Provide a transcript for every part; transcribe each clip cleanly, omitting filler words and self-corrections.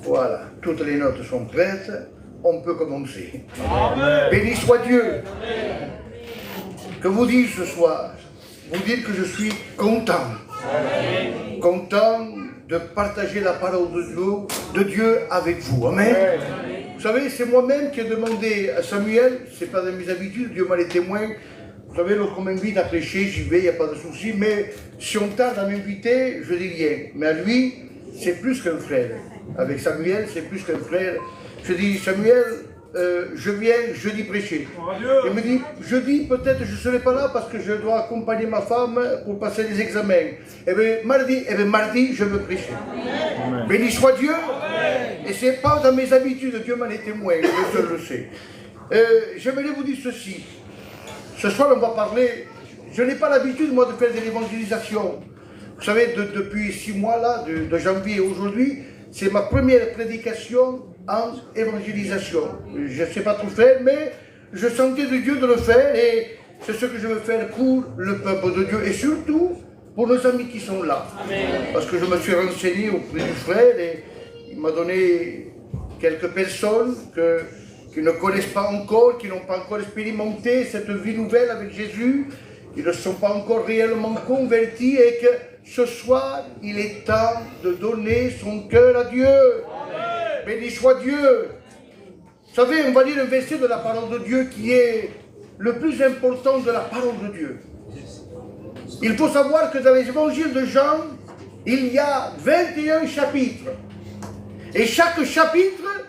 Voilà, toutes les notes sont prêtes, on peut commencer. Amen. Béni soit Dieu. Amen. Que vous dites ce soir, vous dites que je suis content. Amen. Content de partager la parole de Dieu avec vous. Amen. Amen. Vous savez, c'est moi-même qui ai demandé à Samuel, c'est pas dans mes habitudes, Dieu m'a les témoins. Vous savez, lorsqu'on m'invite à prêcher, j'y vais, il n'y a pas de souci, mais si on tarde à m'inviter, je dis rien. Mais à lui, c'est plus qu'un frère. Avec Samuel, c'est plus qu'un frère. Je dis, Samuel, je viens jeudi prêcher. Il me dit, jeudi, peut-être je ne serai pas là parce que je dois accompagner ma femme pour passer les examens. Et bien, mardi, je veux prêcher. Amen. Béni soit Dieu. Amen. Et ce n'est pas dans mes habitudes, Dieu m'en est témoin, je le sais. J'aimerais vous dire ceci. Ce soir, on va parler, je n'ai pas l'habitude, moi, de faire de l'évangélisation. Vous savez, depuis 6 mois, là, de janvier à aujourd'hui, c'est ma première prédication en évangélisation. Je ne sais pas tout faire, mais je sentais de Dieu de le faire et c'est ce que je veux faire pour le peuple de Dieu et surtout pour nos amis qui sont là. Amen. Parce que je me suis renseigné auprès du frère et il m'a donné quelques personnes qui ne connaissent pas encore, qui n'ont pas encore expérimenté cette vie nouvelle avec Jésus, qui ne sont pas encore réellement convertis et que ce soir, il est temps de donner son cœur à Dieu. Amen. Béni soit Dieu. Vous savez, on va lire un verset de la parole de Dieu qui est le plus important de la parole de Dieu. Il faut savoir que dans les évangiles de Jean, il y a 21 chapitres. Et chaque chapitre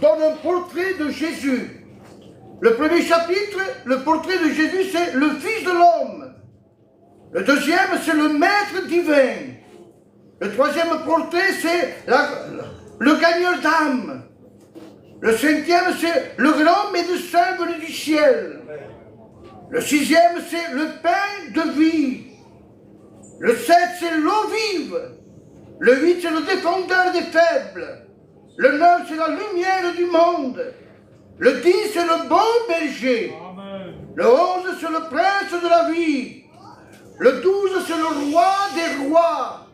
donne un portrait de Jésus. Le premier chapitre, le portrait de Jésus, c'est le Fils de l'homme. Le deuxième, c'est le Maître divin. Le troisième portrait, c'est le gagneur d'âme. Le cinquième, c'est le grand médecin venu du ciel. Le sixième, c'est le pain de vie. Le 7, c'est l'eau vive. Le 8, c'est le défendeur des faibles. Le 9, c'est la lumière du monde. Le 10, c'est le bon berger. Amen. Le 11, c'est le prince de la vie. Le 12, c'est le roi des rois.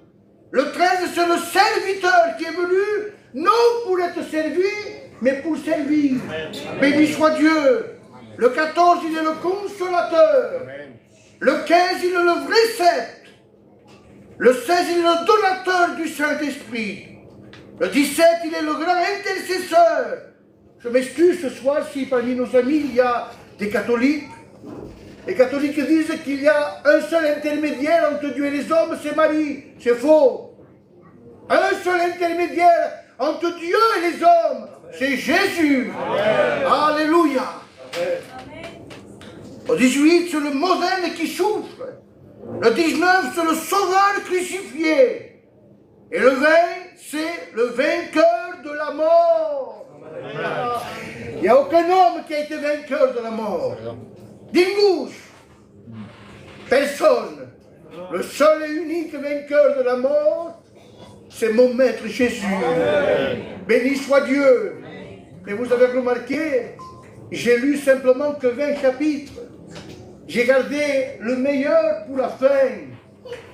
Le 13, c'est le serviteur qui est venu, non pour être servi, mais pour servir. Amen. Béni soit Dieu. Le 14, il est le consolateur. Amen. Le 15, il est le vrai sceptre. Le 16, il est le donateur du Saint-Esprit. Le 17, il est le grand intercesseur. Je m'excuse ce soir si parmi nos amis, il y a des catholiques. Les catholiques disent qu'il y a un seul intermédiaire entre Dieu et les hommes, c'est Marie. C'est faux. Un seul intermédiaire entre Dieu et les hommes, c'est Jésus. Amen. Alléluia. Amen. Au 18, c'est le modèle qui souffre. Le 19, c'est le sauveur crucifié. Et le 20, c'est le vainqueur de la mort. Amen. Il n'y a aucun homme qui a été vainqueur de la mort. D'Ingouche, personne. Le seul et unique vainqueur de la mort, c'est mon maître Jésus. Amen. Béni soit Dieu. Mais vous avez remarqué, j'ai lu simplement que 20 chapitres. J'ai gardé le meilleur pour la fin.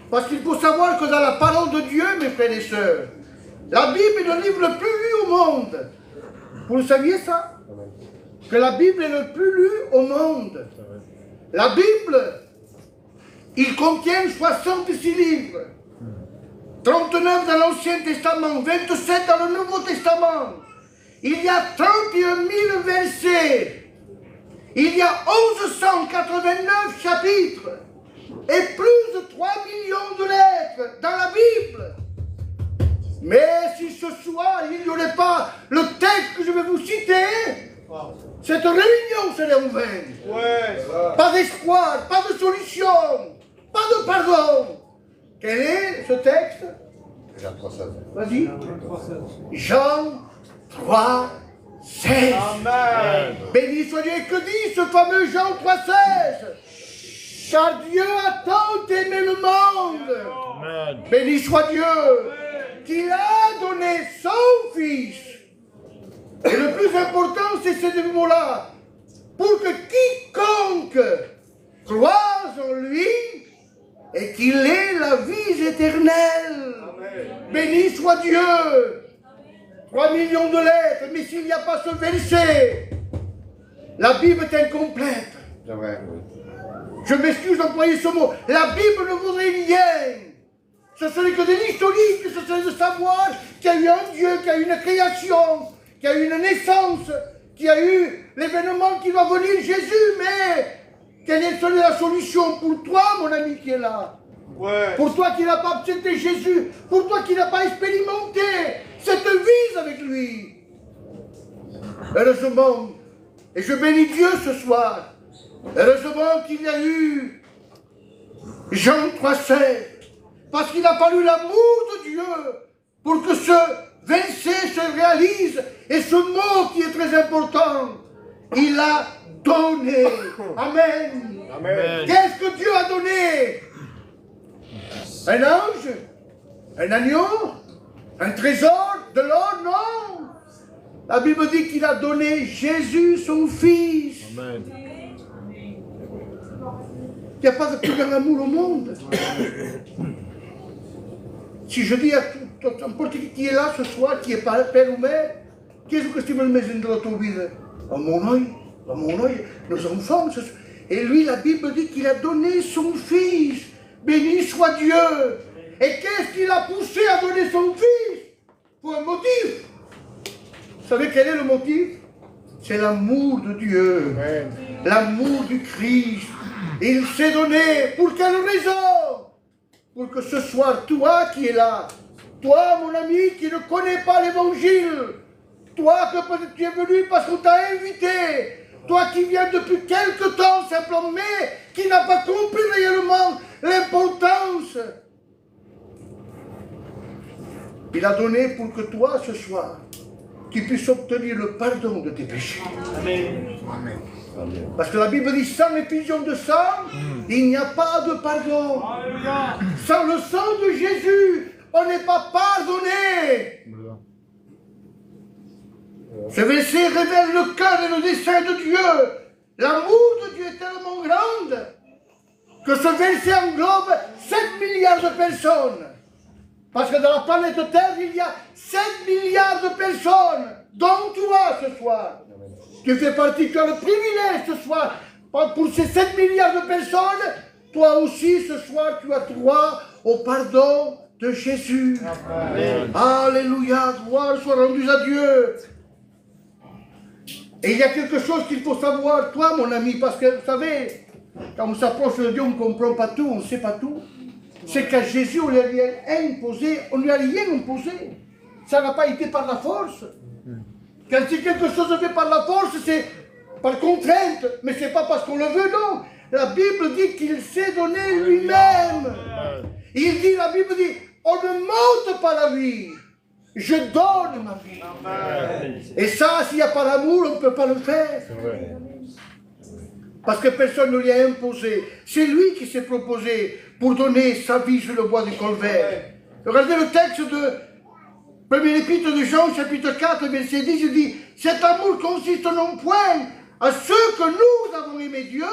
Parce qu'il faut savoir que dans la parole de Dieu, mes frères et sœurs, la Bible est le livre le plus lu au monde. Vous le saviez ça? Que la Bible est le plus lu au monde. La Bible, il contient 66 livres. 39 dans l'Ancien Testament, 27 dans le Nouveau Testament. Il y a 31 000 versets. Il y a 1189 chapitres. Et plus de 3 millions de lettres dans la Bible. Mais si ce soir, il n'y aurait pas le texte que je vais vous citer, cette réunion serait en vain. Ouais. Pas d'espoir, pas de solution, pas de pardon. Quel est ce texte? Jean 3,16. Vas-y. Jean 3,16. Amen. Béni soit Dieu. Que dit ce fameux Jean 3,16? Car Dieu a tant aimé le monde. Amen. Béni soit Dieu. Qu'il a donné son Fils, Et le plus important, c'est ces mots-là. Pour que quiconque croise en lui et qu'il ait la vie éternelle. Amen. Béni soit Dieu. 3 millions de lettres, mais s'il n'y a pas ce verset, la Bible est incomplète. C'est vrai. Je m'excuse d'employer ce mot. La Bible ne vaudrait rien. Ce serait que de l'historique, ce serait de savoir qu'il y a eu un Dieu, qu'il y a eu une création, qu'il y a eu une naissance, qu'il y a eu l'événement qui va venir, Jésus, mais quelle est la solution pour toi, mon ami qui est là? Ouais. Pour toi qui n'as pas accepté Jésus, pour toi qui n'as pas expérimenté cette vie avec lui. Heureusement, et je bénis Dieu ce soir, heureusement qu'il y a eu Jean 3,16, parce qu'il a fallu l'amour de Dieu pour que ce verset se réalise, et ce mot qui est très important, il a donné. Amen. Amen. Qu'est-ce que Dieu a donné? Un ange? Un agneau? Un trésor? De l'or? Non. La Bible dit qu'il a donné Jésus, son Fils. Amen. Il n'y a pas de plus grand amour au monde. Si je dis à n'importe qui est là ce soir, qui est père ou mère, qu'est-ce que tu me mets dans ton vie? À mon œil, nos enfants. Et lui, la Bible dit qu'il a donné son Fils. Béni soit Dieu. Et qu'est-ce qui l'a poussé à donner son Fils? Pour un motif. Vous savez quel est le motif? C'est l'amour de Dieu. L'amour du Christ. Il s'est donné. Pour quelle raison? Pour que ce soir, toi qui es là, toi, mon ami, qui ne connais pas l'évangile, toi que peut-être tu es venu parce qu'on t'a invité, toi qui viens depuis quelque temps simplement, mais qui n'a pas compris réellement l'importance. Il a donné pour que toi, ce soir, tu puisses obtenir le pardon de tes péchés. Amen. Amen. Parce que la Bible dit, sans l'effusion de sang, il n'y a pas de pardon. Alléluia. Sans le sang de Jésus, on n'est pas pardonné. Ce verset révèle le cœur et le dessein de Dieu. L'amour de Dieu est tellement grand que ce verset englobe 7 milliards de personnes. Parce que dans la planète Terre, il y a 7 milliards de personnes, dont toi ce soir. Tu fais partie, tu as le privilège ce soir. Pour ces 7 milliards de personnes, toi aussi ce soir, tu as droit au pardon de Jésus. Amen. Alléluia, gloire soit rendue à Dieu. Et il y a quelque chose qu'il faut savoir, toi mon ami, parce que vous savez, quand on s'approche de Dieu, on ne comprend pas tout, on ne sait pas tout. C'est qu'à Jésus, on ne lui a rien imposé, on ne lui a rien imposé. Ça n'a pas été par la force. Quand si quelque chose est fait par la force, c'est par contrainte, mais ce n'est pas parce qu'on le veut, non. La Bible dit qu'il s'est donné lui-même. Il dit, la Bible dit, on ne monte pas la vie, je donne ma vie. Amen. Et ça, s'il n'y a pas l'amour, on ne peut pas le faire. Parce que personne ne lui a imposé. C'est lui qui s'est proposé pour donner sa vie sur le bois du Calvaire. Regardez le texte de premier épître de Jean, chapitre 4, verset 10, il dit, cet amour consiste non point à ce que nous avons aimé Dieu,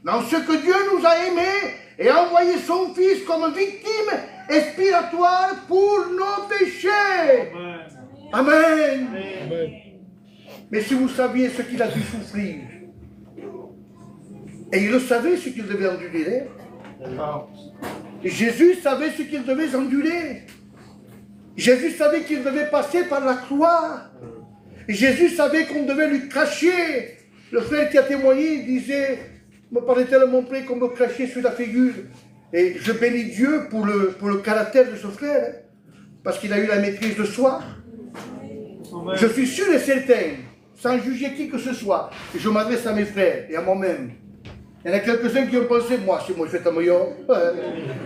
mais en ce que Dieu nous a aimés et a envoyé son Fils comme victime expiatoire pour nos péchés. Amen. Amen. Mais si vous saviez ce qu'il a dû souffrir, et il le savait ce qu'il devait endurer, Jésus savait ce qu'il devait endurer. Jésus savait qu'il devait passer par la croix. Jésus savait qu'on devait lui cracher. Le frère qui a témoigné disait, me parlait tellement près qu'on me crachait sur la figure. Et je bénis Dieu pour le caractère de ce frère, parce qu'il a eu la maîtrise de soi. Je suis sûr et certain, sans juger qui que ce soit, je m'adresse à mes frères et à moi-même. Il y en a quelques-uns qui ont pensé, moi, si moi je fais un meilleur,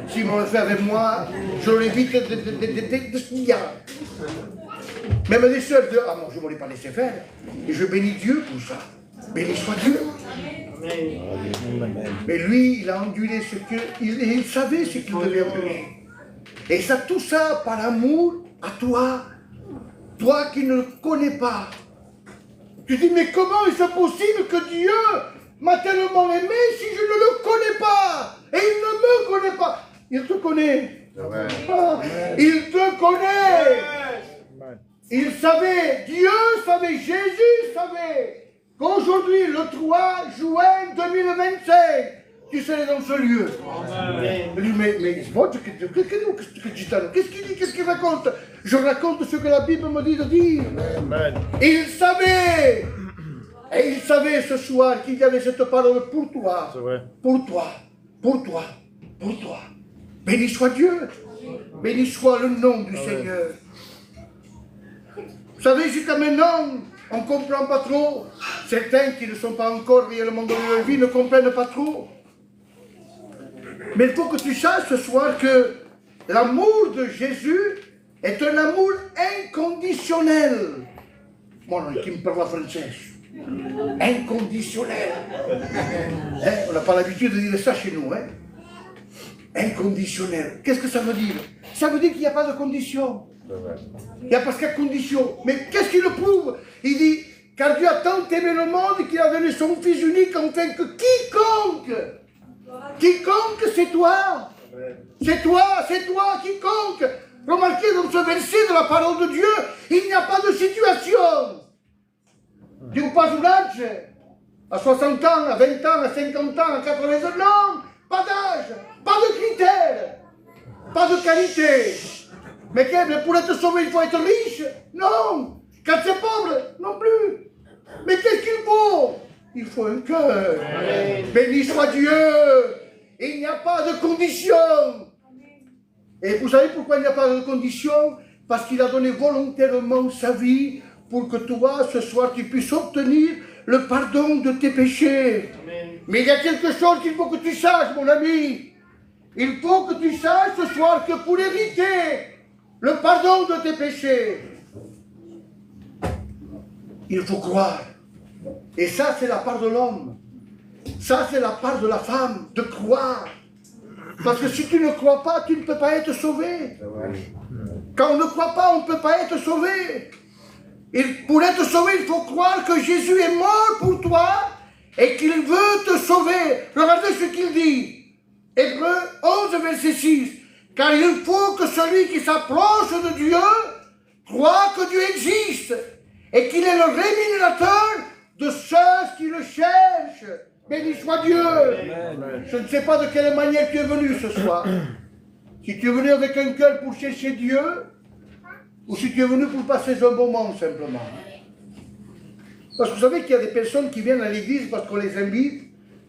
si moi le fait avec moi, je l'évite de ce qu'il y a. Même des sœurs de, ah non, je ne m'en ai pas laissé faire. Et je bénis Dieu pour ça. Béni soit Dieu. Mais lui, il a enduré ce que, il savait ce qu'il devait endurer. Et ça, tout ça par amour à toi. Toi qui ne le connais pas. Tu dis, mais comment est-ce possible que Dieu m'a tellement aimé si je ne le connais pas? Et il ne me connaît pas. Il te connaît. Ah, il te connaît. Il savait, Dieu savait, Jésus savait qu'aujourd'hui, le 3 juin 2025, tu serais dans ce lieu. Il dit, mais qu'est-ce qu'il dit? Qu'est-ce qu'il raconte? Je raconte ce que la Bible me dit de dire. Il savait. Et il savait ce soir qu'il y avait cette parole pour toi. Pour toi. Pour toi. Pour toi. Béni soit Dieu. Béni soit le nom du Seigneur. Vous savez, jusqu'à maintenant, on ne comprend pas trop. Certains qui ne sont pas encore réellement dans leur vie ne comprennent pas trop. Mais il faut que tu saches ce soir que l'amour de Jésus est un amour inconditionnel. Bon, qui me parle français. Inconditionnel. Hein? On n'a pas l'habitude de dire ça chez nous. Hein? Inconditionnel. Qu'est-ce que ça veut dire? Ça veut dire qu'il n'y a pas de condition. Il n'y a pas de condition. Mais qu'est-ce qui le prouve? Il dit, car Dieu a tant aimé le monde qu'il a donné son Fils unique afin que quiconque c'est toi. C'est toi, quiconque. Remarquez dans ce verset de la parole de Dieu, il n'y a pas de situation. Tu pas un âge, à 60 ans, à 20 ans, à 50 ans, à 80 ans, non, pas d'âge, pas de critères, pas de qualité. Mais pour être sauvé, il faut être riche? Non. Quand c'est pauvre? Non plus. Mais qu'est-ce qu'il faut? Il faut un cœur. Béni soit Dieu. Il n'y a pas de condition. Et vous savez pourquoi il n'y a pas de condition? Parce qu'il a donné volontairement sa vie pour que toi, ce soir, tu puisses obtenir le pardon de tes péchés. Amen. Mais il y a quelque chose qu'il faut que tu saches, mon ami. Il faut que tu saches ce soir que pour hériter le pardon de tes péchés, il faut croire. Et ça, c'est la part de l'homme. Ça, c'est la part de la femme, de croire. Parce que si tu ne crois pas, tu ne peux pas être sauvé. Quand on ne croit pas, on ne peut pas être sauvé. Et pour être sauvé, il faut croire que Jésus est mort pour toi et qu'il veut te sauver. Regardez ce qu'il dit. Hébreux 11, verset 6. Car il faut que celui qui s'approche de Dieu croit que Dieu existe et qu'il est le rémunérateur de ceux qui le cherchent. Béni soit Dieu. Amen. Je ne sais pas de quelle manière tu es venu ce soir. Si tu es venu avec un cœur pour chercher Dieu, ou si tu es venu pour passer un moment simplement. Parce que vous savez qu'il y a des personnes qui viennent à l'église parce qu'on les invite,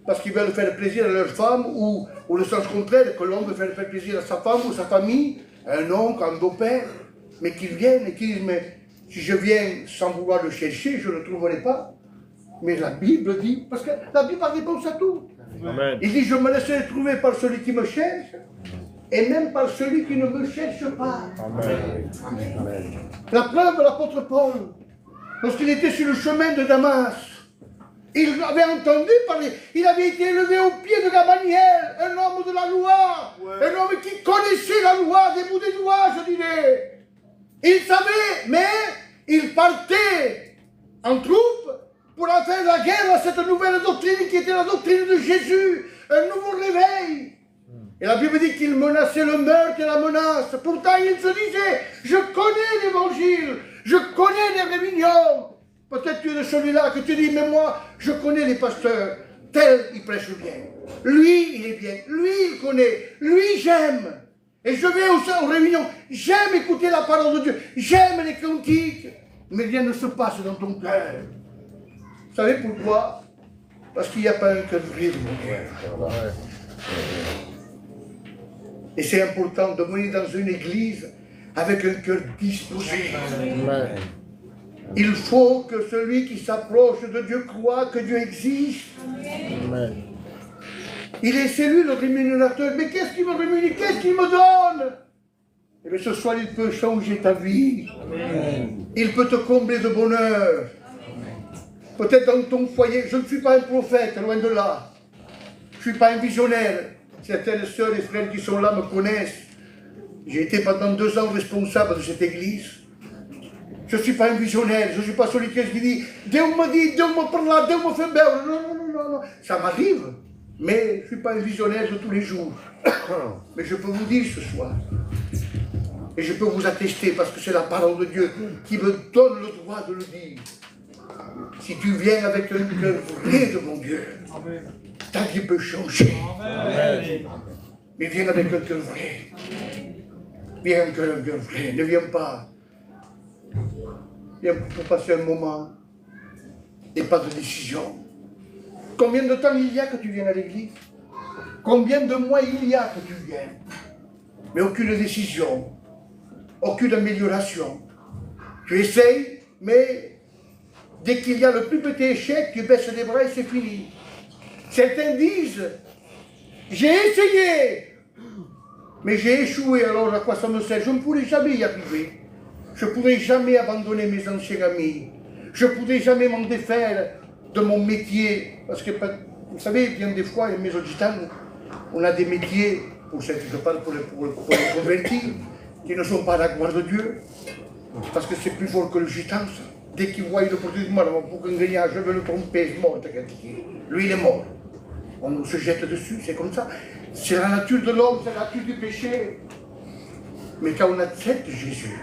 parce qu'ils veulent faire plaisir à leur femme, ou le sens contraire, que l'homme veut faire plaisir à sa femme ou sa famille, un oncle, un beau-père, mais qu'ils viennent et qu'ils disent, mais si je viens sans vouloir le chercher, je ne le trouverai pas. Mais la Bible dit, parce que la Bible a réponse à tout. Amen. Il dit, je me laisserai trouver par celui qui me cherche, et même par celui qui ne me cherche pas. Amen. Amen. La preuve de l'apôtre Paul, lorsqu'il était sur le chemin de Damas, il avait entendu parler, il avait été élevé au pied de Gamaliel, un homme de la loi, un homme qui connaissait la loi, des bouts des doigts, je dirais. Il savait, mais il partait en troupe pour faire la guerre à cette nouvelle doctrine qui était la doctrine de Jésus, un nouveau réveil. Et la Bible dit qu'il menaçait le meurtre et la menace. Pourtant, il se disait, je connais l'évangile, je connais les réunions. Peut-être tu es de celui-là que tu dis, mais moi, je connais les pasteurs. Tel, il prêche bien. Lui, il est bien. Lui, il connaît. Lui, j'aime. Et je vais aux réunions. J'aime écouter la parole de Dieu. J'aime les cantiques. Mais rien ne se passe dans ton cœur. Vous savez pourquoi? Parce qu'il n'y a pas un cœur vrai, mon frère. Et c'est important de venir dans une église avec un cœur disposé. Amen. Il faut que celui qui s'approche de Dieu croit que Dieu existe. Amen. C'est lui le rémunérateur. Mais qu'est-ce qu'il me rémunère? Qu'est-ce qu'il me donne? Eh bien, ce soir, il peut changer ta vie. Amen. Il peut te combler de bonheur. Peut-être dans ton foyer. Je ne suis pas un prophète, loin de là. Je ne suis pas un visionnaire. Certaines sœurs et frères qui sont là me connaissent. J'ai été pendant 2 ans responsable de cette église. Je ne suis pas un visionnaire, je ne suis pas celui qui dit Dieu me dit, Dieu me parle, Dieu me fait belle. Non, non, non, non, non. Ça m'arrive, mais je ne suis pas un visionnaire de tous les jours. Mais je peux vous dire ce soir, et je peux vous attester parce que c'est la parole de Dieu qui me donne le droit de le dire. Si tu viens avec un cœur vrai devant Dieu, ta vie peut changer. Amen. Mais viens avec un cœur vrai. Viens avec un cœur vrai. Ne viens pas. Viens pour passer un moment et pas de décision. Combien de temps il y a que tu viens à l'église? Combien de mois il y a que tu viens? Mais aucune décision, aucune amélioration. Tu essayes, mais dès qu'il y a le plus petit échec, tu baisses les bras et c'est fini. Certains disent, j'ai essayé, mais j'ai échoué, alors à quoi ça me sert? Je ne pourrai jamais y arriver. Je ne pourrai jamais abandonner mes anciens amis. Je ne pourrai jamais m'en défaire de mon métier. Parce que, vous savez, bien des fois, mes auditeurs, on a des métiers, je parle pour les convertis, qui ne sont pas à la gloire de Dieu. Parce que c'est plus fort que le gitan, ça. Dès qu'il voit l'opportunité, pour qu'un gagnant, je veux le tromper, c'est mort. Lui, il est mort. On se jette dessus, c'est comme ça. C'est la nature de l'homme, c'est la nature du péché. Mais quand on accepte Jésus,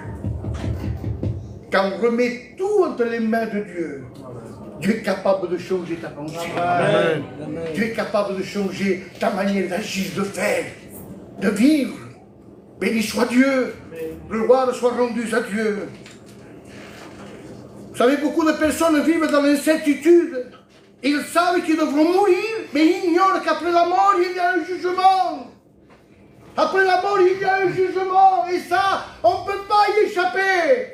quand on remet tout entre les mains de Dieu, Dieu est capable de changer ta pensée. Amen. Dieu est capable de changer ta manière d'agir, de faire, de vivre. Béni soit Dieu. Gloire soit rendue à Dieu. Vous savez, beaucoup de personnes vivent dans l'incertitude. Ils savent qu'ils devront mourir, mais ils ignorent qu'après la mort, il y a un jugement. Après la mort, il y a un jugement. Et ça, on ne peut pas y échapper.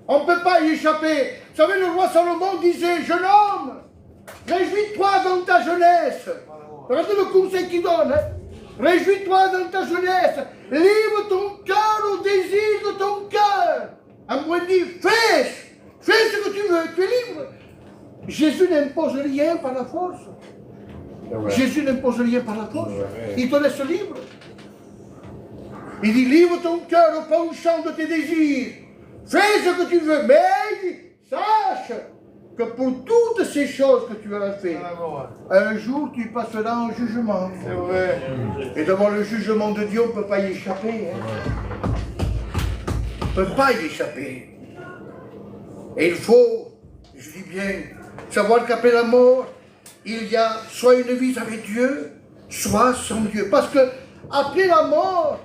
On ne peut pas y échapper. Vous savez, le roi Salomon disait, jeune homme, réjouis-toi dans ta jeunesse. Regardez le conseil qu'il donne. Hein? Réjouis-toi dans ta jeunesse. Livre ton cœur au désir de ton cœur. À moins dit, fais ce que tu veux, tu es libre. Jésus n'impose rien par la force. Jésus n'impose rien par la force. Il te laisse libre. Il dit, livre ton cœur au penchant de tes désirs. Fais ce que tu veux, mais sache que pour toutes ces choses que tu as fait, un jour tu passeras en jugement. C'est vrai. Et devant le jugement de Dieu, on ne peut pas y échapper. Hein. On ne peut pas y échapper. Et il faut, je dis bien, savoir qu'après la mort, il y a soit une vie avec Dieu, soit sans Dieu. Parce que après la mort,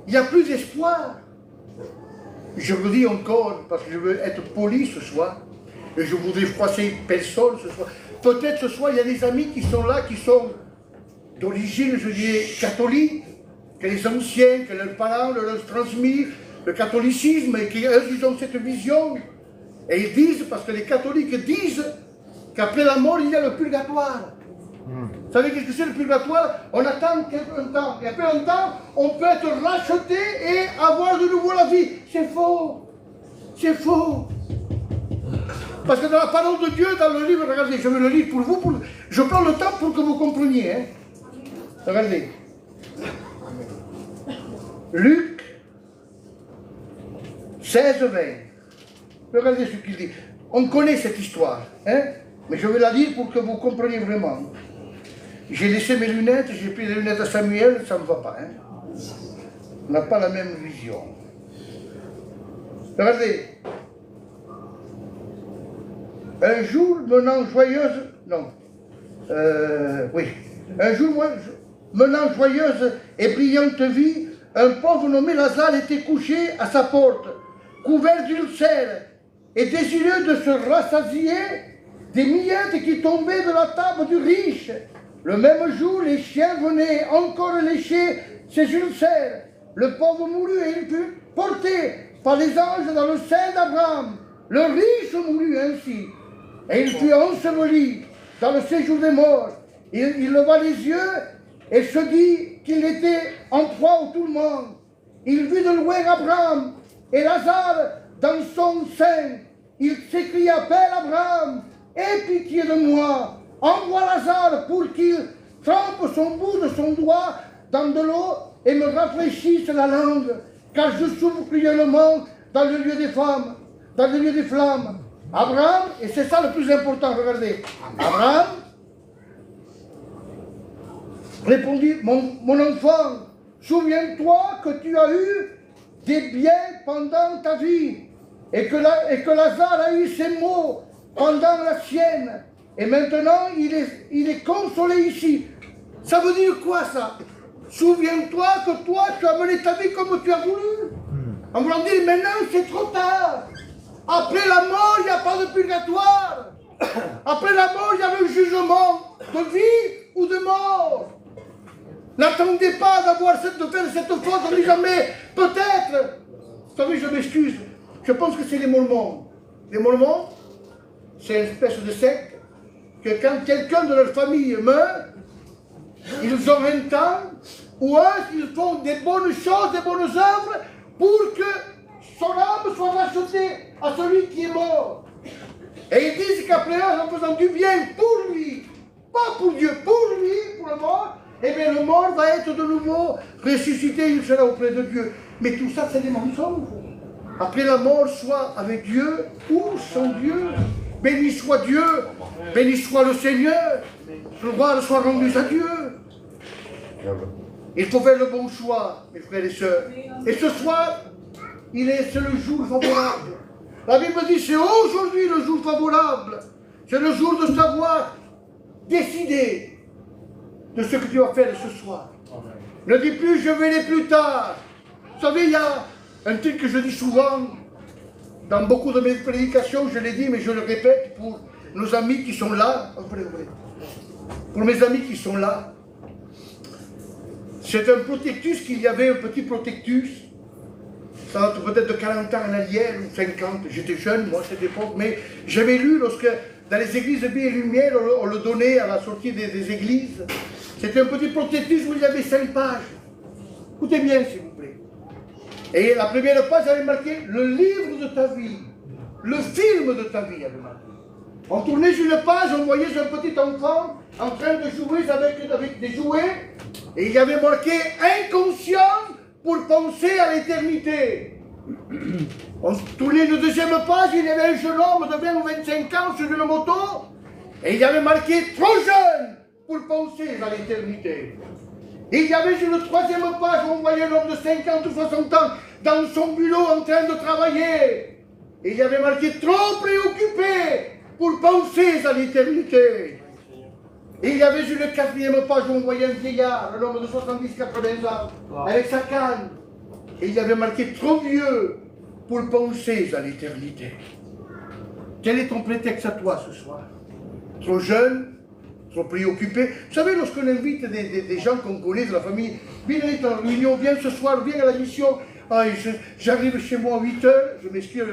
il n'y a plus d'espoir. Je vous dis encore, parce que je veux être poli ce soir, et je voudrais froisser personne ce soir. Peut-être ce soir, il y a des amis qui sont là, qui sont d'origine, je dirais, catholique, que les anciens, que leurs parents leur ont transmis le catholicisme, et qu'ils ont cette vision. Et ils disent, parce que les catholiques disent qu'après la mort, il y a le purgatoire. Vous savez qu'est-ce que c'est le purgatoire? On attend un temps, et après un temps, on peut être racheté et avoir de nouveau la vie. C'est faux. C'est faux. Parce que dans la parole de Dieu, dans le livre, regardez, je vais le lire pour vous, je prends le temps pour que vous compreniez. Hein. Regardez. Luc 16, 20. Regardez ce qu'il dit. On connaît cette histoire, hein, mais je vais la lire pour que vous compreniez vraiment. J'ai laissé mes lunettes, j'ai pris les lunettes à Samuel, ça ne va pas. Hein. On n'a pas la même vision. Regardez. Un jour menant joyeuse, non, oui, un jour menant joyeuse et brillante vie, un pauvre nommé Lazare était couché à sa porte, couvert d'ulcères et désireux de se rassasier des miettes qui tombaient de la table du riche. Le même jour, les chiens venaient encore lécher ses ulcères. Le pauvre mourut et il fut porté par les anges dans le sein d'Abraham. Le riche mourut ainsi. Et il fut enseveli dans le séjour des morts. Il leva les yeux et se dit qu'il était en proie au tourment. Il vit de loin Abraham et Lazare dans son sein. Il s'écria, Père Abraham, aie pitié de moi. Envoie Lazare pour qu'il trempe son bout de son doigt dans de l'eau et me rafraîchisse la langue, car je souffre cruellement dans le lieu des femmes. dans le milieu des flammes. Abraham, et c'est ça le plus important, regardez. Abraham répondit, mon enfant, souviens-toi que tu as eu des biens pendant ta vie, et que Lazare a eu ses maux pendant la sienne, et maintenant il est consolé ici. Ça veut dire quoi ça? Souviens-toi que toi tu as mené ta vie comme tu as voulu. En voulant dire maintenant c'est trop tard. Après la mort il n'y a pas de purgatoire. Après la mort il y a le jugement de vie ou de mort. N'attendez pas de faire cette faute en disant mais peut-être. Vous savez, je m'excuse. Je pense que c'est les Mormons. Les Mormons, c'est une espèce de secte que quand quelqu'un de leur famille meurt, ils ont un temps où ils font des bonnes choses, des bonnes œuvres pour que son âme soit rachetée à celui qui est mort. Et ils disent qu'après en faisant du bien pour lui, pas pour Dieu, pour lui, pour le mort, eh bien le mort va être de nouveau ressuscité, il sera auprès de Dieu. Mais tout ça, c'est des mensonges. Après la mort, soit avec Dieu ou sans Dieu. Béni soit Dieu, béni soit le Seigneur, gloire soit rendue à Dieu. Il faut faire le bon choix, mes frères et sœurs. Et ce soir, c'est le jour favorable. La Bible dit, c'est aujourd'hui le jour favorable. C'est le jour de savoir décider de ce que tu vas faire ce soir. Ne dis plus, je verrai plus tard. Vous savez, il y a un truc que je dis souvent, dans beaucoup de mes prédications, je l'ai dit, mais je le répète pour nos amis qui sont là. Pour mes amis qui sont là. C'est un protectus qu'il y avait, un petit protectus. Ça date peut-être de 40 ans en arrière, ou 50. J'étais jeune, moi, à cette époque. Mais j'avais lu, lorsque, dans les églises de Vie et Lumière, on le donnait à la sortie des églises. C'était un petit protectus où il y avait 5 pages. Écoutez bien, s'il vous plaît. Et la première page avait marqué le livre de ta vie. Le film de ta vie avait marqué. On tournait sur une page, on voyait un petit enfant en train de jouer avec des jouets. Et il y avait marqué inconscient pour penser à l'éternité. On tournait une deuxième page, il y avait un jeune homme de 20 ou 25 ans sur une moto. Et il y avait marqué trop jeune pour penser à l'éternité. Et il y avait sur la troisième page, on voyait un homme de 50 ou 60 ans dans son boulot en train de travailler. Et il y avait marqué trop préoccupé pour penser à l'éternité. Et il y avait sur la quatrième page, on voyait un vieillard, un homme de 70-80 ans, avec sa canne. Et il y avait marqué trop vieux pour penser à l'éternité. Quel est ton prétexte à toi ce soir? Trop jeune? Trop préoccupé. Vous savez, lorsqu'on invite des gens qu'on connaît de la famille, viens à la réunion, viens ce soir, viens à la mission. J'arrive chez moi à 8 h, je m'excuse,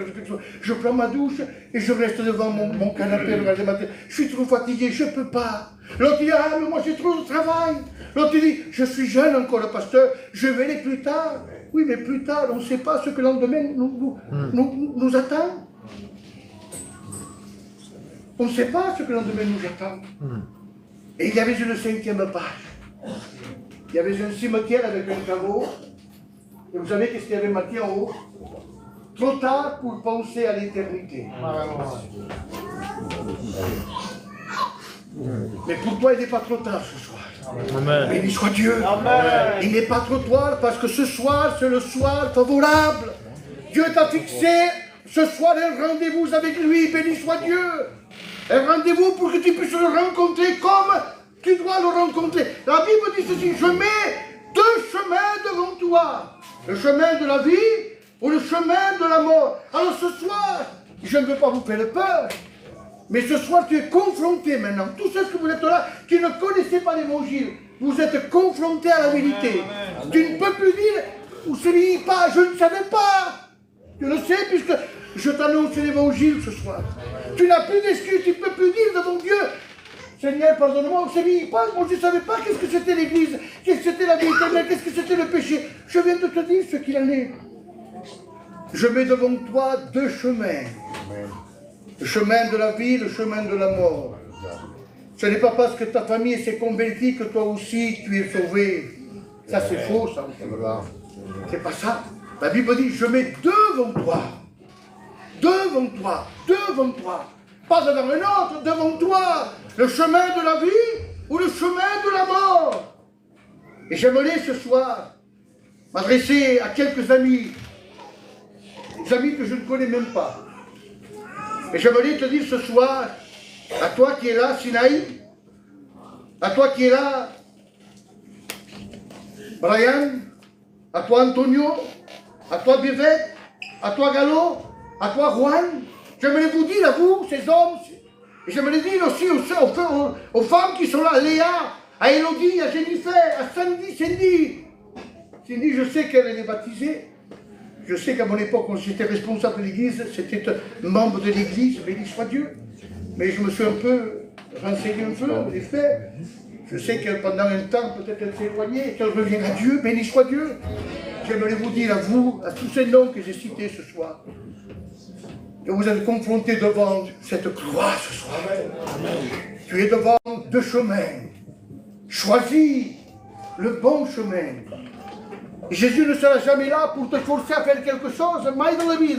je prends ma douche et je reste devant mon canapé, regarder ma télé. Je suis trop fatigué, je ne peux pas. L'autre dit, ah, mais moi j'ai trop de travail. L'autre dit, je suis jeune encore, le pasteur, je verrai plus tard. Oui, mais plus tard, on ne sait pas ce que le lendemain nous attend. On ne sait pas ce que le lendemain nous attend. Et il y avait une 5e page. Il y avait un cimetière avec un caveau. Et vous savez qu'est-ce qu'il y avait marqué en haut? Trop tard pour penser à l'éternité. Mais pour toi, il n'est pas trop tard ce soir. Amen. Béni soit Dieu. Amen. Il n'est pas trop tard parce que ce soir, c'est le soir favorable. Dieu t'a fixé ce soir un rendez-vous avec lui. Béni soit Dieu. Un rendez-vous pour que tu puisses le rencontrer comme tu dois le rencontrer. La Bible dit ceci, je mets 2 chemins devant toi. Le chemin de la vie ou le chemin de la mort. Alors ce soir, je ne veux pas vous faire peur, mais ce soir tu es confronté maintenant. Tous ceux que vous êtes là, qui ne connaissez pas l'évangile, vous êtes confrontés à la vérité. Amen. Tu ne peux plus dire, ou se dit pas, je ne savais pas. Tu le sais puisque je t'annonce l'évangile ce soir. Amen. Tu n'as plus d'excuses, tu ne peux plus dire devant Dieu, Seigneur, pardonne-moi, on s'est mis pas, moi je ne savais pas qu'est-ce que c'était l'église, qu'est-ce que c'était la vie éternelle, qu'est-ce que c'était le péché. Je viens de te dire ce qu'il en est. Je mets devant toi 2 chemins. Le chemin de la vie, le chemin de la mort. Ce n'est pas parce que ta famille s'est convertie que toi aussi tu es sauvé. Ça c'est faux, ça. C'est pas ça. La Bible dit, je mets devant toi devant toi, pas devant un autre, devant toi, le chemin de la vie ou le chemin de la mort. Et j'aimerais ce soir m'adresser à quelques amis, des amis que je ne connais même pas. Et j'aimerais te dire ce soir, à toi qui es là, Sinaï, à toi qui es là, Brian, à toi Antonio, à toi Bivette, à toi Gallo, à toi Juan, j'aimerais vous dire à vous, ces hommes, et j'aimerais dire aussi aux femmes qui sont là, à Léa, à Elodie, à Jennifer, à Cindy. Cindy, je sais qu'elle est baptisée. Je sais qu'à mon époque, quand j'étais responsable de l'église, c'était membre de l'église, béni soit Dieu. Mais je me suis un peu renseigné les faits. Je sais que pendant un temps, peut-être elle s'est éloignée, qu'elle revient à Dieu, béni soit Dieu. J'aimerais vous dire à vous, à tous ces noms que j'ai cités ce soir, que vous êtes confrontés devant cette croix ce soir. Tu es devant deux chemins. Choisis le bon chemin. Et Jésus ne sera jamais là pour te forcer à faire quelque chose, mais dans la vie.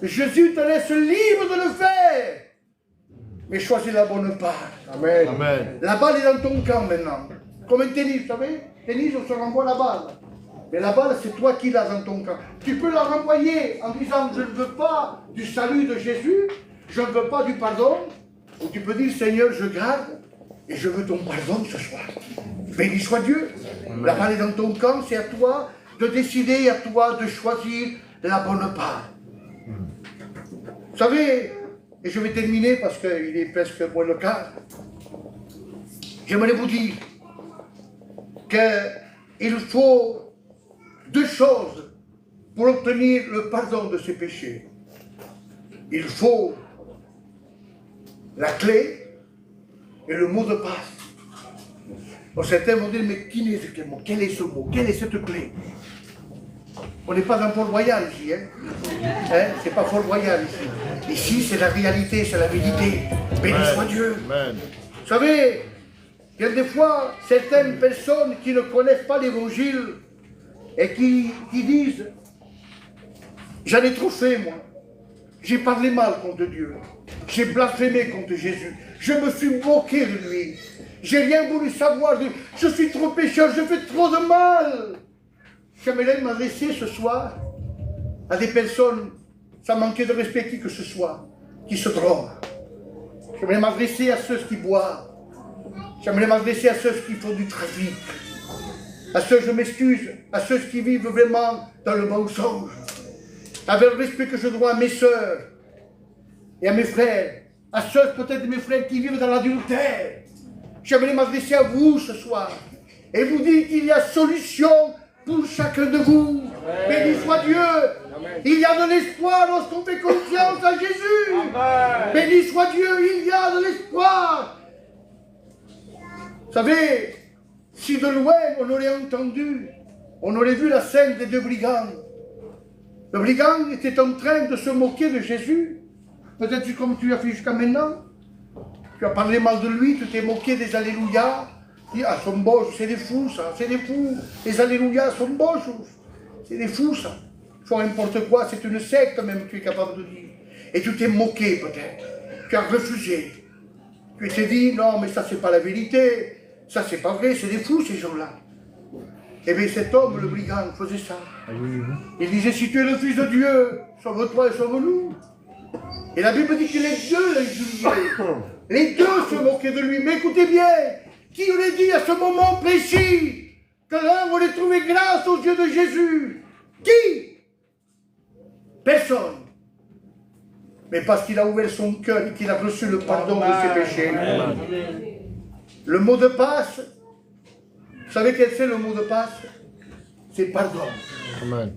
Jésus te laisse libre de le faire. Mais choisis la bonne part. Amen. Amen. La balle est dans ton camp maintenant. Comme un tennis, vous savez, tennis, on se renvoie la balle. Mais la balle, c'est toi qui l'as dans ton camp. Tu peux la renvoyer en disant, je ne veux pas du salut de Jésus, je ne veux pas du pardon. Ou tu peux dire, Seigneur, je garde et je veux ton pardon ce soir. Béni soit Dieu. Amen. La balle est dans ton camp, c'est à toi de décider, à toi de choisir la bonne part. Vous savez, et je vais terminer parce qu'il est presque moins le quart. J'aimerais vous dire qu'il faut deux choses pour obtenir le pardon de ses péchés. Il faut la clé et le mot de passe. Bon, certains vont dire, mais qui est ce mot? Quel est ce mot? Quelle est cette clé? On n'est pas dans Fort-Royal ici, c'est pas Fort-Royal ici. Ici, c'est la réalité, c'est la vérité. Béni soit Dieu. Amen. Vous savez, il y a des fois certaines personnes qui ne connaissent pas l'évangile et qui disent, j'en ai trop fait, moi. J'ai parlé mal contre Dieu. J'ai blasphémé contre Jésus. Je me suis moqué de lui. J'ai rien voulu savoir de lui. Je suis trop pécheur, je fais trop de mal. J'aimerais m'adresser ce soir à des personnes, sans manquer de respect qui que ce soit, qui se droguent. J'aimerais m'adresser à ceux qui boivent. J'aimerais m'adresser à ceux qui font du trafic. À ceux, je m'excuse, à ceux qui vivent vraiment dans le mensonge. Avec le respect que je dois à mes sœurs et à mes frères, à ceux peut-être mes frères qui vivent dans l'adultère. J'aimerais m'adresser à vous ce soir et vous dire qu'il y a solution pour chacun de vous. Béni soit Dieu. Amen. Il y a de l'espoir lorsqu'on fait confiance à Jésus. Amen. Béni soit Dieu, il y a de l'espoir. Vous savez, si de loin on aurait entendu, on aurait vu la scène des deux brigands. Le brigand était en train de se moquer de Jésus. Peut-être comme tu as fait jusqu'à maintenant. Tu as parlé mal de lui, tu t'es moqué des alléluia. Tu dis, ah, sont beaux, c'est des fous ça, c'est des fous. Les alléluia sont beaux, c'est des fous ça. Ils font n'importe quoi, c'est une secte même, tu es capable de dire. Et tu t'es moqué peut-être. Tu as refusé. Tu t'es dit, non mais ça c'est pas la vérité. Ça c'est pas vrai, c'est des fous ces gens-là. Eh bien cet homme, le brigand, faisait ça. Il disait, si tu es le Fils de Dieu, sauve-toi et sauve-nous. Et la Bible dit que les deux l'injuriaient. Les deux se moquaient de lui. Mais écoutez bien, qui aurait dit à ce moment précis que l'un aurait trouvé grâce aux yeux de Jésus? Qui? Personne. Mais parce qu'il a ouvert son cœur et qu'il a reçu le pardon de ses péchés. Amen. Le mot de passe, vous savez quel c'est le mot de passe? C'est pardon. Amen.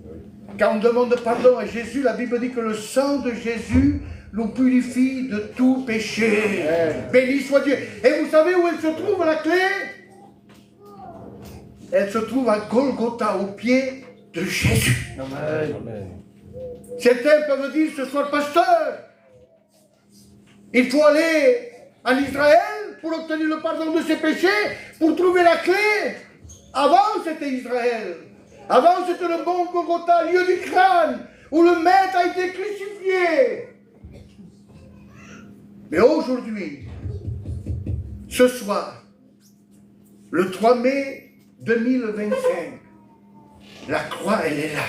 Quand on demande pardon à Jésus, la Bible dit que le sang de Jésus nous purifie de tout péché. Amen. Béni soit Dieu. Et vous savez où elle se trouve, la clé? Elle se trouve à Golgotha, au pied de Jésus. Amen. Amen. Certains peuvent dire ce soir, pasteur, il faut aller en Israël pour obtenir le pardon de ses péchés, pour trouver la clé. Avant, c'était Israël. Avant, c'était le bon Golgotha, lieu du crâne, où le maître a été crucifié. Mais aujourd'hui, ce soir, le 3 mai 2025, la croix, elle est là.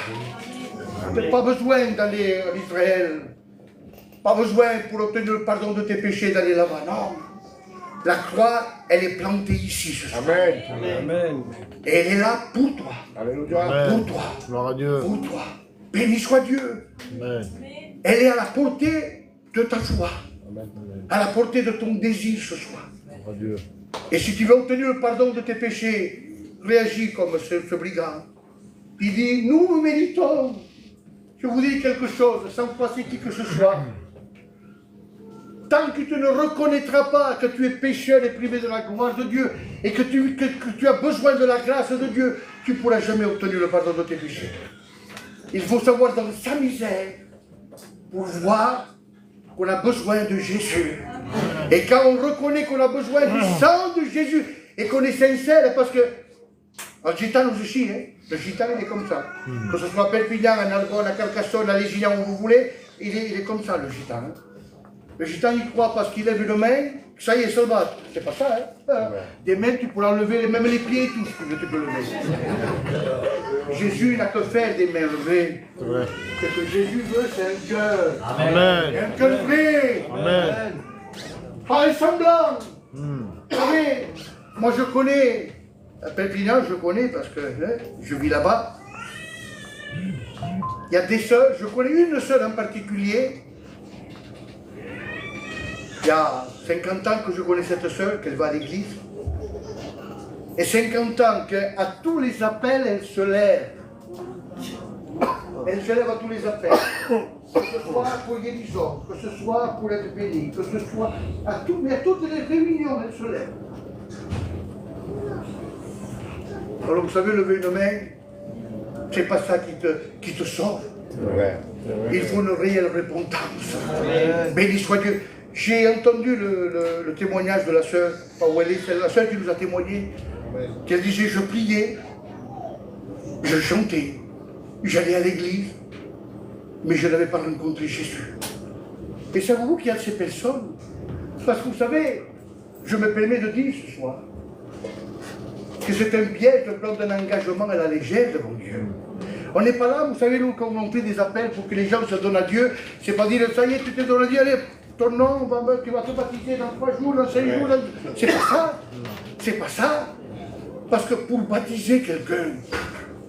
Tu n'as pas besoin d'aller en Israël. Pas besoin pour obtenir le pardon de tes péchés d'aller là-bas. Non. La croix, elle est plantée ici ce soir. Amen. Amen. Et elle est là pour toi. Alléluia. Pour toi. Gloire à Dieu. Pour toi. Béni soit Dieu. Amen. Elle est à la portée de ta joie. Amen. Amen. À la portée de ton désir ce soir. Gloire à Dieu. Et si tu veux obtenir le pardon de tes péchés, réagis comme ce brigand. Il dit, nous méritons. Je vous dis quelque chose, sans passer qui que ce soit. Tant que tu ne reconnaîtras pas que tu es pécheur et privé de la gloire de Dieu et que tu as besoin de la grâce de Dieu, tu ne pourras jamais obtenir le pardon de tes péchés. Il faut savoir dans sa misère pour voir qu'on a besoin de Jésus. Et quand on reconnaît qu'on a besoin du sang de Jésus et qu'on est sincère, parce que en gitano aussi, hein, le gitano il est comme ça. Que ce soit à Perpignan, à Narbonne, à Carcassonne, à Légion, où vous voulez, il est comme ça le gitano. Le gitan, il croit parce qu'il lève une main, ça y est, salvat. C'est pas ça, hein. Des mains, tu pourras enlever même les pieds et tout ce que tu peux lever. Jésus n'a que faire des mains levées. Ce que Jésus veut, c'est un cœur. Amen. Un cœur vrai. Amen. Pas un semblant. Vous savez, moi je connais, à Perpignan, je connais parce que je vis là-bas. Il y a des sœurs, je connais une seule en particulier. Il y a 50 ans que je connais cette sœur, qu'elle va à l'église. Et 50 ans qu'à tous les appels, elle se lève. Elle se lève à tous les appels. Que ce soit pour guérison, que ce soit pour être béni, que ce soit mais à toutes les réunions, elle se lève. Alors vous savez, lever une main, c'est pas ça qui te sauve. Il faut une réelle repentance. Béni soit Dieu. J'ai entendu le témoignage de la sœur, où elle est, c'est la sœur qui nous a témoigné, qu'elle disait, je priais, je chantais, j'allais à l'église, mais je n'avais pas rencontré Jésus. Et savez-vous qu'il y a ces personnes? Parce que vous savez, je me permets de dire ce soir, que c'est un piège de prendre un engagement à la légère devant Dieu. On n'est pas là, vous savez, nous, quand on fait des appels pour que les gens se donnent à Dieu, c'est pas dire, ça y est, tu t'es donné à Dieu, allez, ton nom, tu vas te baptiser dans 3 jours, dans 5 jours. C'est pas ça. C'est pas ça. Parce que pour baptiser quelqu'un,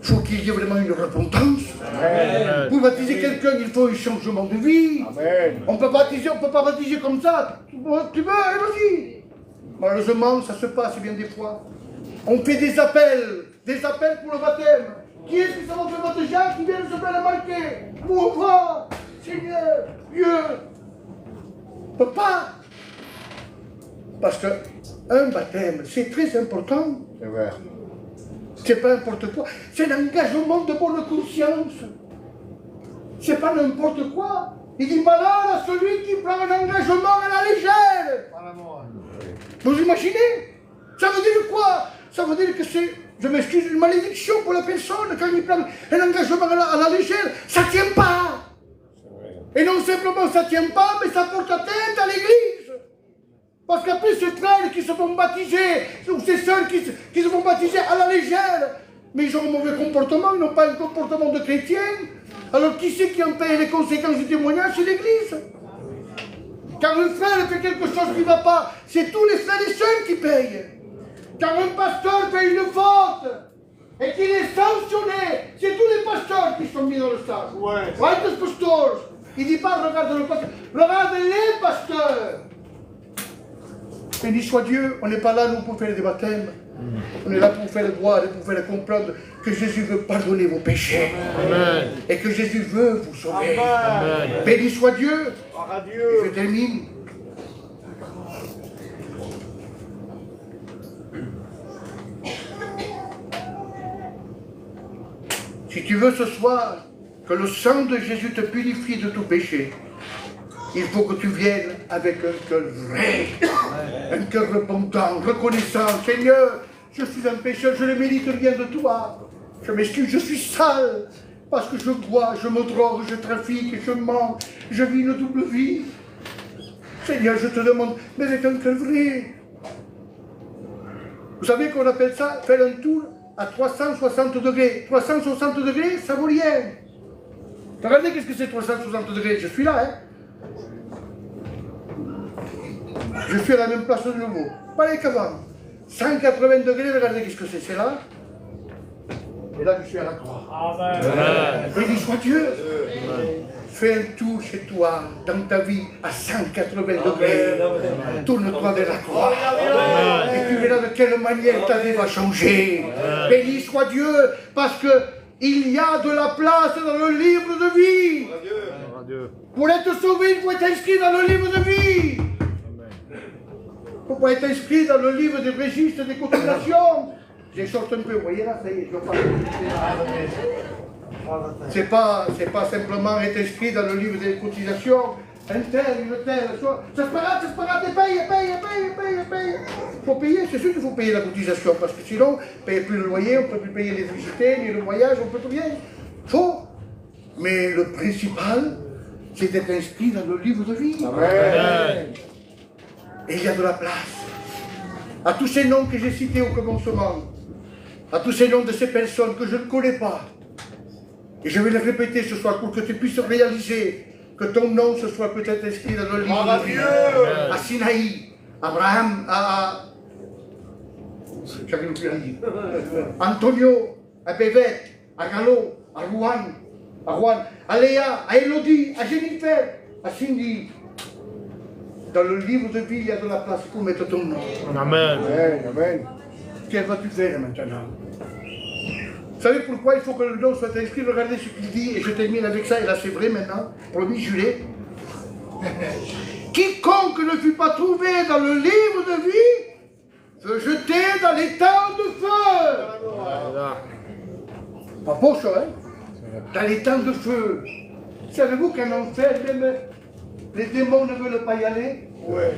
il faut qu'il y ait vraiment une repentance. Amen. Pour baptiser quelqu'un, il faut un changement de vie. Amen. On peut pas baptiser comme ça. Tu veux, allez, vas-y. Malheureusement, ça se passe bien des fois. On fait des appels pour le baptême. Qui est-ce qui s'en fait baptiser? Qui vient de se faire marquer? Mon frère, Seigneur, Dieu. On ne peut pas. Parce qu'un baptême, c'est très important. C'est vrai. C'est pas n'importe quoi. C'est un engagement de bonne conscience. C'est pas n'importe quoi. Il dit malheur à celui qui prend un engagement à la légère. Vous imaginez? Ça veut dire quoi? Ça veut dire que c'est, je m'excuse, une malédiction pour la personne quand il prend un engagement à la légère. Ça ne tient pas. Et non simplement ça ne tient pas, mais ça porte atteinte à l'église. Parce qu'après ces frères qui se font baptiser, ou ces sœurs qui se font baptiser à la légère, mais ils ont un mauvais comportement, ils n'ont pas un comportement de chrétien. Alors qui c'est qui en paye les conséquences du témoignage? C'est l'église. Quand un frère fait quelque chose qui ne va pas, c'est tous les frères et sœurs qui payent. Quand un pasteur fait une faute et qu'il est sanctionné, c'est tous les pasteurs qui sont mis dans le sac. Ouais. Right, pastors. Il ne dit pas regarde le pasteur, regarde les pasteurs. Béni soit Dieu, on n'est pas là nous pour faire des baptêmes. On est là pour faire voir et pour faire comprendre que Jésus veut pardonner vos péchés. Amen. Et que Jésus veut vous sauver. Amen. Béni soit Dieu. Et je termine. Si tu veux ce soir que le sang de Jésus te purifie de tout péché, il faut que tu viennes avec un cœur vrai, un cœur repentant, reconnaissant. Seigneur, je suis un pécheur, je ne mérite rien de toi. Je m'excuse, je suis sale. parce que je bois, je me drogue, je trafique, je mens, je vis une double vie. Seigneur, je te demande, mais avec un cœur vrai. Vous savez qu'on appelle ça faire un tour à 360 degrés. 360 degrés, ça vaut rien. Regardez qu'est-ce que c'est 360 degrés. Je suis là, hein. Je suis à la même place de nouveau. Pareil qu'avant. 180 degrés, regardez qu'est-ce que c'est là. Et là, je suis à la croix. Amen. Béni soit Dieu. Fais un tour chez toi, dans ta vie, à 180 degrés. Tourne-toi vers la croix. Amen. Et tu verras de quelle manière ta vie va changer. Amen. Béni soit Dieu, parce qu'il y a de la place dans le livre de vie. Amen. Pour être sauvé, il faut être inscrit dans le livre de vie. Pour être inscrit dans le livre des registres des cotisations. J'ai sorti un peu, vous voyez là, ça y est, je vais pas. C'est pas simplement être inscrit dans le livre des cotisations, un tel, une telle, ça se passe, paye. Il faut payer, c'est sûr qu'il faut payer la cotisation, parce que sinon, on ne paye plus le loyer, on ne peut plus payer l'électricité, ni le voyage, on ne peut plus rien. Faut. Mais le principal, c'est d'être inscrit dans le livre de vie. Amen. Et il y a de la place. À tous ces noms que j'ai cités au commencement, à tous ces noms de ces personnes que je ne connais pas, et je vais les répéter ce soir pour que tu puisses réaliser que ton nom se soit peut-être inscrit dans le livre de vie. À Sinaï, Abraham, j'arrive plus à dire, Antonio, à Bévet, à Gallo, à Juan, à Léa, à Elodie, à Jennifer, à Cindy. Dans le livre de vie, il y a de la place pour mettre ton nom. Amen. Amen. Qu'est-ce que vas-tu faire maintenant? Vous savez pourquoi il faut que le nom soit inscrit? Regardez ce qu'il dit, et je termine avec ça, et là c'est vrai maintenant, promis, juré. Quiconque ne fut pas trouvé dans le livre de vie, fut jeté dans les temps de feu. Pas pour ça, hein? Dans les temps de feu. Savez-vous qu'en enfer, même les démons ne veulent pas y aller? Ouais.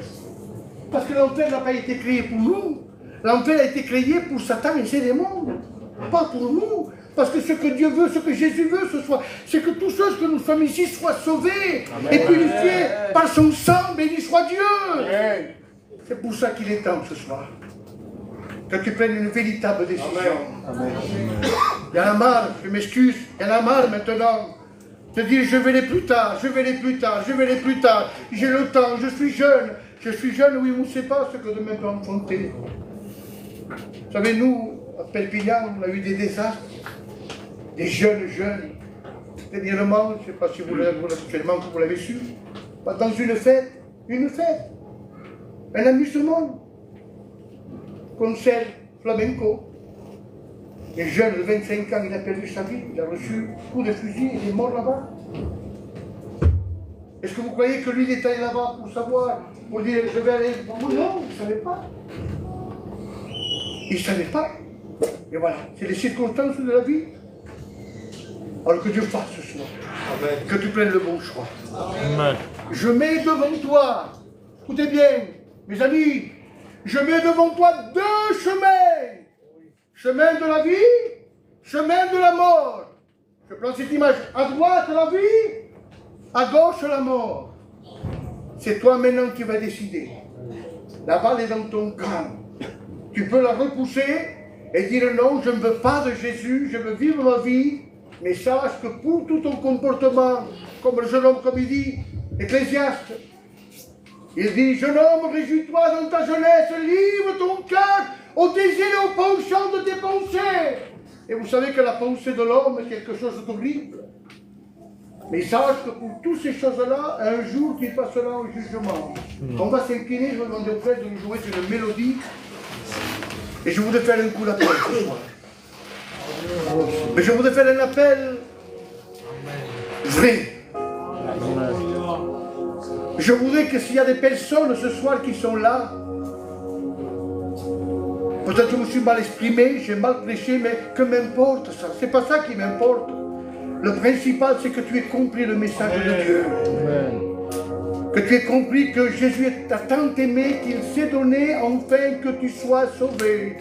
Parce que l'enfer n'a pas été créé pour nous. L'enfer a été créé pour Satan et ses démons. Pas pour nous. Parce que ce que Dieu veut, ce que Jésus veut, c'est que tous ceux que nous sommes ici soient sauvés. Amen. Et purifiés par son sang. Béni soit Dieu. Amen. C'est pour ça qu'il est temps ce soir. Que tu prennes une véritable décision. Amen. Il y en a marre, je m'excuse. Il y en a marre maintenant. Te dire je verrai plus tard, j'ai le temps, je suis jeune, oui, on ne sait pas ce que demain peut affronter. Vous savez, nous, à Perpignan, on a eu des désastres, des jeunes, dernièrement, je ne sais pas si vous l'avez su, dans une fête, un amusement, concert flamenco. Un jeune de 25 ans, il a perdu sa vie, il a reçu un coup de fusil, il est mort là-bas. Est-ce que vous croyez que lui, il est allé là-bas pour savoir, pour dire, je vais aller... Non, il ne savait pas. Il ne savait pas. Et voilà, c'est les circonstances de la vie. Alors que Dieu fasse ce soir. Amen. Que tu prennes le bon choix. Amen. Je mets devant toi, écoutez bien, mes amis, je mets devant toi deux chemins. Chemin de la vie, chemin de la mort. Je prends cette image. À droite la vie, à gauche la mort. C'est toi maintenant qui vas décider. La balle est dans ton camp. Tu peux la repousser et dire non, je ne veux pas de Jésus, je veux vivre ma vie. Mais sache que pour tout ton comportement, comme le jeune homme, comme il dit, Ecclésiaste, il dit, jeune homme, réjouis-toi dans ta jeunesse, livre ton cœur au désir et aux penchants de tes pensées. Et vous savez que la pensée de l'homme est quelque chose d'horrible. Mais sache que pour toutes ces choses-là, un jour qu'il passera au jugement. On va s'incliner, je vais demander au frère de nous jouer sur une mélodie. Et je voudrais faire un coup d'appel ce soir. Mais je voudrais faire un appel vrai. Je voudrais que s'il y a des personnes ce soir qui sont là, peut-être que je me suis mal exprimé, j'ai mal prêché, mais que m'importe ça. C'est pas ça qui m'importe. Le principal, c'est que tu aies compris le message de Dieu. Amen. Que tu aies compris que Jésus t'a tant aimé qu'il s'est donné afin que tu sois sauvé.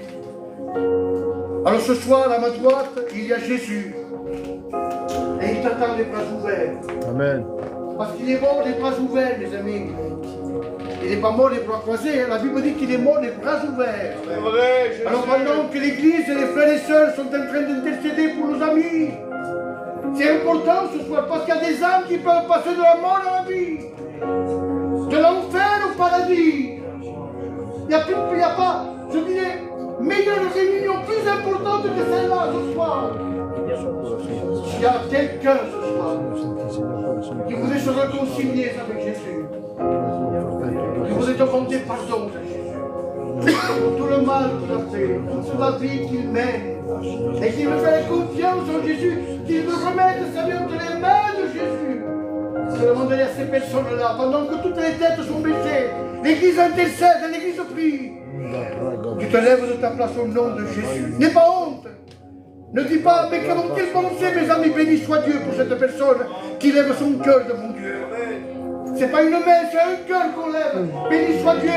Alors ce soir, à ma droite, il y a Jésus. Et il t'attend les bras ouverts. Amen. Parce qu'il est mort les bras ouverts, mes amis. Il n'est pas mort les bras croisés. La Bible dit qu'il est mort les bras ouverts. C'est vrai, Jésus. Alors pendant que l'Église et les frères et sœurs sont en train d'intercéder pour nos amis, c'est important ce soir parce qu'il y a des âmes qui peuvent passer de la mort à la vie, de l'enfer au paradis. Il n'y a pas, je dirais, meilleure réunion plus importante que celle-là ce soir. Il y a quelqu'un ce soir qui voudrait se réconcilier avec Jésus, qui voudrait demander pardon à Jésus pour tout le mal qu'il a fait, pour toute la vie qu'il mène, et qu'il veut faire confiance en Jésus, qu'il veut remettre sa vie entre les mains de Jésus. Je demanderai à ces personnes-là, pendant que toutes les têtes sont baissées, l'Église intercède, l'Église prie. Tu te lèves de ta place au nom de Jésus. N'aie pas honte. Ne dis pas, mais qu'avons-ils pensé, mes amis, béni soit Dieu pour cette personne qui lève son cœur devant Dieu. C'est pas une main, c'est un cœur qu'on lève. Béni soit Dieu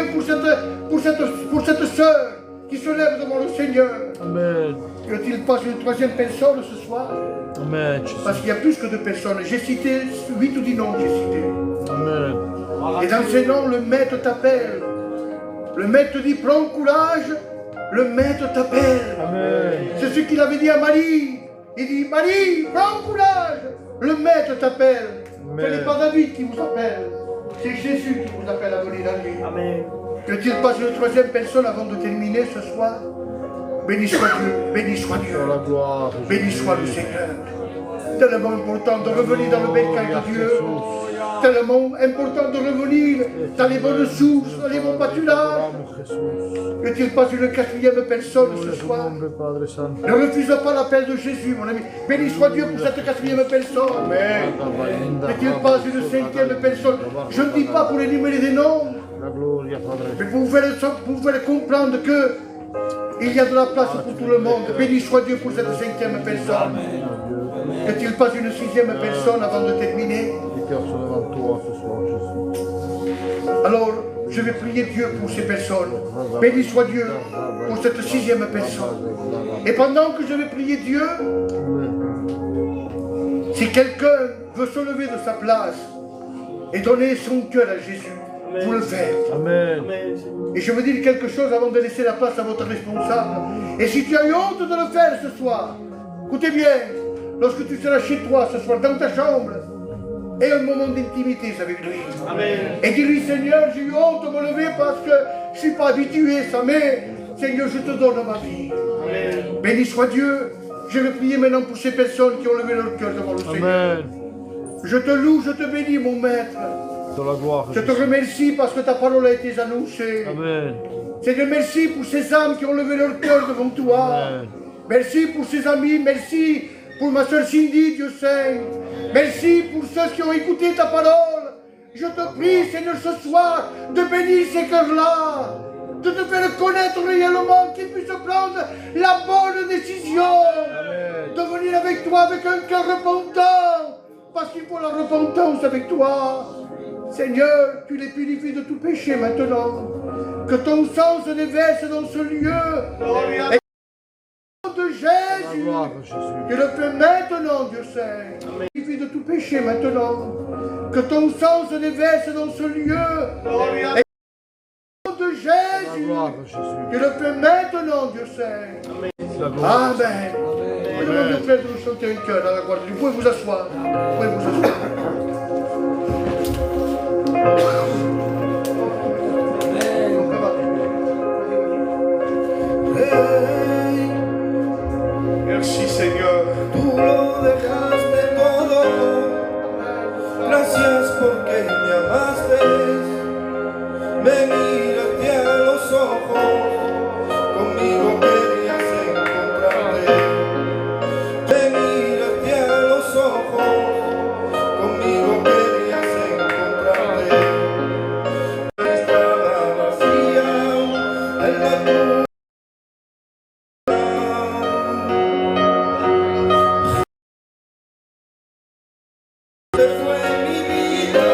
pour cette sœur qui se lève devant le Seigneur. Amen. Y a-t-il pas une troisième personne ce soir? Amen. Parce qu'il y a plus que deux personnes. J'ai cité 8 ou 10 noms, j'ai cité. Amen. Et dans ces noms, le maître t'appelle. Le maître te dit, prends courage. Le maître t'appelle. Amen. C'est ce qu'il avait dit à Marie. Il dit, Marie, prends courage. Le maître t'appelle. Ce n'est pas David qui vous appelle. C'est Jésus qui vous appelle à venir à lui. Amen. Que t-il passe une troisième personne avant de terminer ce soir? Béni soit Dieu, béni soit Dieu, Pour la gloire. béni soit le Seigneur. Tellement important de revenir dans le bercail de Dieu. Tellement important de revenir dans les bonnes sources, dans les bons pâturages. Que t-il passe une quatrième personne ce soir? Ne refuse pas l'appel de Jésus, mon ami. Béni soit Dieu pour cette quatrième personne. Amen. Que t-il passe une cinquième personne? Je ne dis pas pour énumérer des noms, La gloria, Padre. mais pour vous faire comprendre que il y a de la place pour tout le monde. Béni soit Dieu pour cette cinquième personne. Que t-il passe une sixième personne avant de terminer? Les cœurs sont devant toi ce soir, Jésus. Alors, je vais prier Dieu pour ces personnes. Béni soit Dieu pour cette sixième personne. Et pendant que je vais prier Dieu, si quelqu'un veut se lever de sa place et donner son cœur à Jésus, vous le faites. Amen. Et je veux dire quelque chose avant de laisser la place à votre responsable. Et si tu as eu honte de le faire ce soir, écoutez bien, lorsque tu seras chez toi ce soir, dans ta chambre, aie un moment d'intimité avec lui. Amen. Et dis-lui, Seigneur, j'ai eu honte de me lever parce que je ne suis pas habitué, ça, mais Seigneur, je te donne ma vie. Amen. Béni soit Dieu. Je vais prier maintenant pour ces personnes qui ont levé leur cœur devant le Seigneur. Amen. Je te loue, je te bénis, mon maître. De la gloire, Je te Jésus. remercie parce que ta parole a été annoncée. Amen. Seigneur, merci pour ces âmes qui ont levé leur cœur devant toi. Amen. Merci pour ces amis, merci pour ma soeur Cindy, Dieu saint. Merci pour ceux qui ont écouté ta parole. Je te prie, Seigneur, ce soir, de bénir ces cœurs-là, de te faire connaître réellement, qu'ils puissent prendre la bonne décision, de venir avec toi avec un cœur repentant, parce qu'il faut la repentance avec toi. Seigneur, tu les purifies de tout péché maintenant. Que ton sang se déverse dans ce lieu. Et au nom de La Jésus, gloire, Jésus. tu le fais maintenant, Dieu Saint. Purifie de tout péché maintenant. Que ton sang se déverse dans ce lieu. Et au nom de La Jésus, gloire, Jésus. tu le fais maintenant, Dieu Saint. La gloire. Amen. Je demande au frère de nous chanter un cœur à la gloire de Dieu. Vous pouvez vous asseoir. Vous pouvez vous asseoir. Merci Seigneur. Tú lo dejaste todo, gracias porque me amaste, me miraste a los ojos, conmigo querías encontrarte, me miraste a los ojos, conmigo querías encontrarte, estaba vacía en la tumba. Se fue mi vida.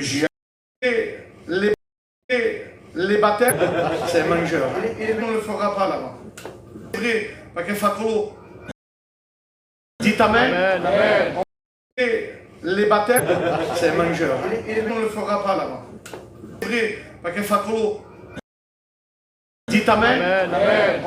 J'ai les baptêmes, c'est un mangeur. On ne le fera pas là-bas. C'est vrai, parce que Facolo. Dites Amen. Amen. Les baptêmes, c'est un mangeur. On ne le fera pas là-bas. C'est vrai, parce que Facolo. Dites Amen. Amen.